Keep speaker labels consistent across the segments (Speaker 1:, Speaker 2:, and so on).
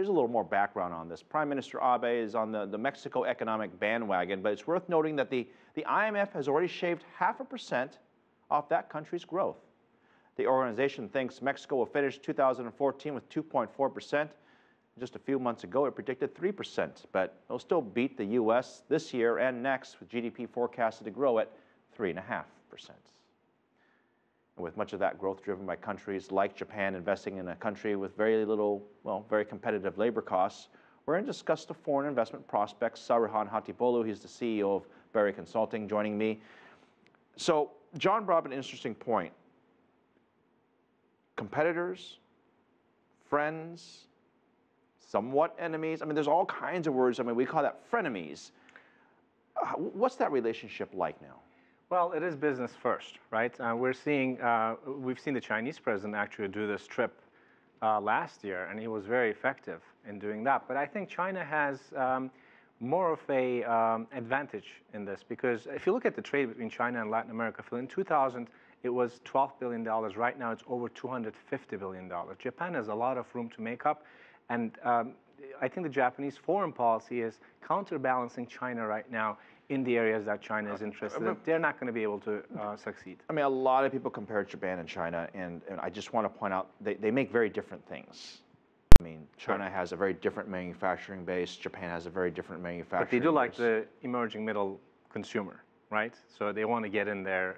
Speaker 1: Here's a little more background on this. Prime Minister Abe is on the Mexico economic bandwagon, but it's worth noting that the IMF has already shaved 0.5% off that country's growth. The organization thinks Mexico will finish 2014 with 2.4%. Just a few months ago, it predicted 3%, but it'll still beat the U.S. this year and next, with GDP forecasted to grow at 3.5%. With much of that growth driven by countries like Japan investing in a country with very little, well, very competitive labor costs, we're going to discuss the foreign investment prospects. Saruhan Hatipoglu, he's the CEO of Beri Consulting, joining me. So John brought up an interesting point. Competitors, friends, somewhat enemies. I mean, there's all kinds of words. I mean, we call that frenemies. What's that relationship like now?
Speaker 2: Well, it is business first, right? We've seen the Chinese president actually do this trip last year, and he was very effective in doing that. But I think China has more of a advantage in this, because if you look at the trade between China and Latin America, in 2000, it was $12 billion. Right now, it's over $250 billion. Japan has a lot of room to make up, and I think the Japanese foreign policy is counterbalancing China right now in the areas that China is interested in. They're not going to be able to succeed.
Speaker 1: I mean, a lot of people compare Japan and China, and I just want to point out they make very different things. I mean, China has a very different manufacturing base. Japan has a very different manufacturing base.
Speaker 2: But they do like the emerging middle consumer, right? So they want to get in there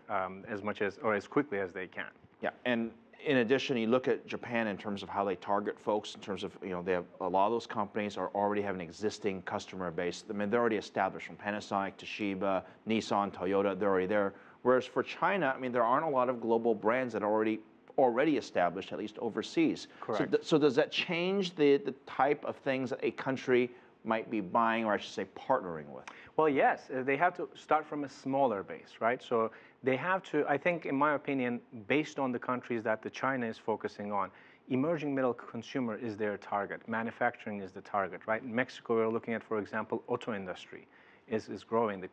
Speaker 2: as much as, or as quickly as they can.
Speaker 1: Yeah, and in addition, you look at Japan in terms of how they target folks, in terms of, you know, they have a lot of those companies already have an existing customer base. I mean, they're already established, from Panasonic, Toshiba, Nissan, Toyota, they're already there. Whereas for China, I mean, there aren't a lot of global brands that are already established, at least overseas.
Speaker 2: Correct.
Speaker 1: So does that change the type of things that a country might be buying, or I should say partnering with?
Speaker 2: Well, yes, they have to start from a smaller base, right? So they have to, I think, in my opinion, based on the countries that China is focusing on, emerging middle consumer is their target. Manufacturing is the target, right? In Mexico, we're looking at, for example, auto industry is growing.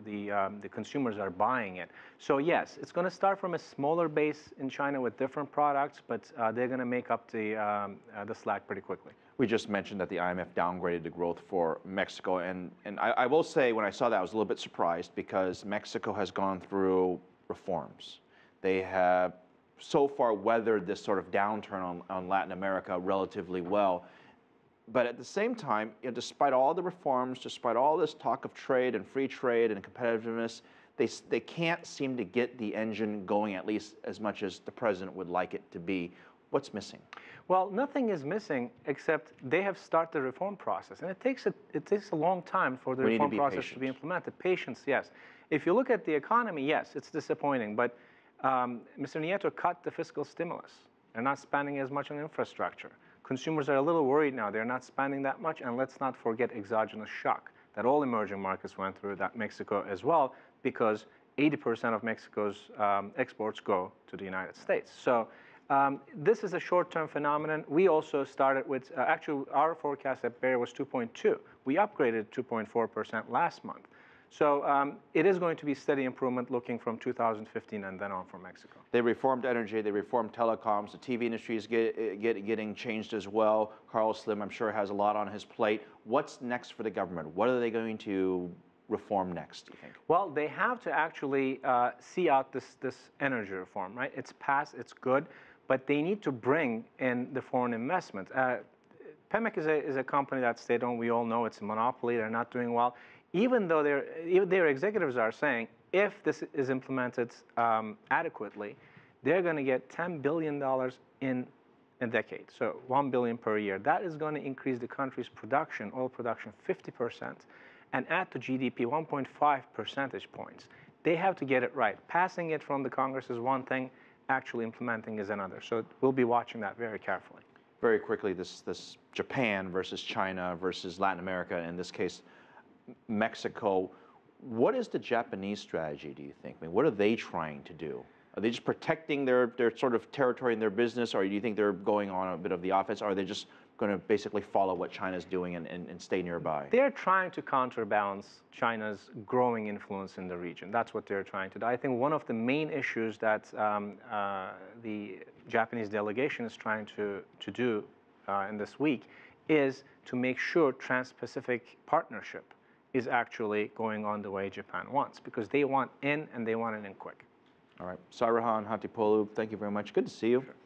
Speaker 2: The consumers are buying it. So yes, it's going to start from a smaller base in China with different products, but they're going to make up the slack pretty quickly.
Speaker 1: We just mentioned that the IMF downgraded the growth for Mexico, and I will say, when I saw that, I was a little bit surprised, because Mexico has gone through reforms. They have so far weathered this sort of downturn on Latin America relatively well. But at the same time, you know, despite all the reforms, despite all this talk of trade and free trade and competitiveness, they can't seem to get the engine going, at least as much as the president would like it to be. What's missing?
Speaker 2: Well, nothing is missing, except they have started the reform process, and it takes a long time for the reform process to be implemented. Patience, yes. If you look at the economy, yes, it's disappointing, but Mr. Nieto cut the fiscal stimulus. They're not spending as much on infrastructure. Consumers are a little worried now. They're not spending that much, and let's not forget exogenous shock that all emerging markets went through, that Mexico as well, because 80% of Mexico's exports go to the United States. So this is a short-term phenomenon. We also started with, actually, our forecast at Beri was 2.2. We upgraded 2.4% last month. So it is going to be steady improvement looking from 2015 and then on for Mexico.
Speaker 1: They reformed energy, they reformed telecoms, the TV industry is getting changed as well. Carl Slim, I'm sure, has a lot on his plate. What's next for the government? What are they going to reform next, do you think?
Speaker 2: Well, they have to actually see out this energy reform, right? It's passed, it's good, but they need to bring in the foreign investment. Pemex is a company that's state-owned. We all know it's a monopoly. They're not doing well. Even though their executives are saying, if this is implemented adequately, they're going to get $10 billion in a decade, so $1 billion per year. That is going to increase the country's production, oil production, 50%, and add to GDP 1.5 percentage points. They have to get it right. Passing it from the Congress is one thing, actually implementing is another. So we'll be watching that very carefully.
Speaker 1: Very quickly, this Japan versus China versus Latin America, in this case, Mexico. What is the Japanese strategy, do you think? I mean, what are they trying to do? Are they just protecting their sort of territory and their business, or do you think they're going on a bit of the offense? Or are they just going to basically follow what China's doing and stay nearby?
Speaker 2: They're trying to counterbalance China's growing influence in the region. That's what they're trying to do. I think one of the main issues that the Japanese delegation is trying to do in this week is to make sure Trans-Pacific Partnership is actually going on the way Japan wants, because they want in and they want it in quick.
Speaker 1: All right. Saruhan Hatipoglu, thank you very much. Good to see you. Sure.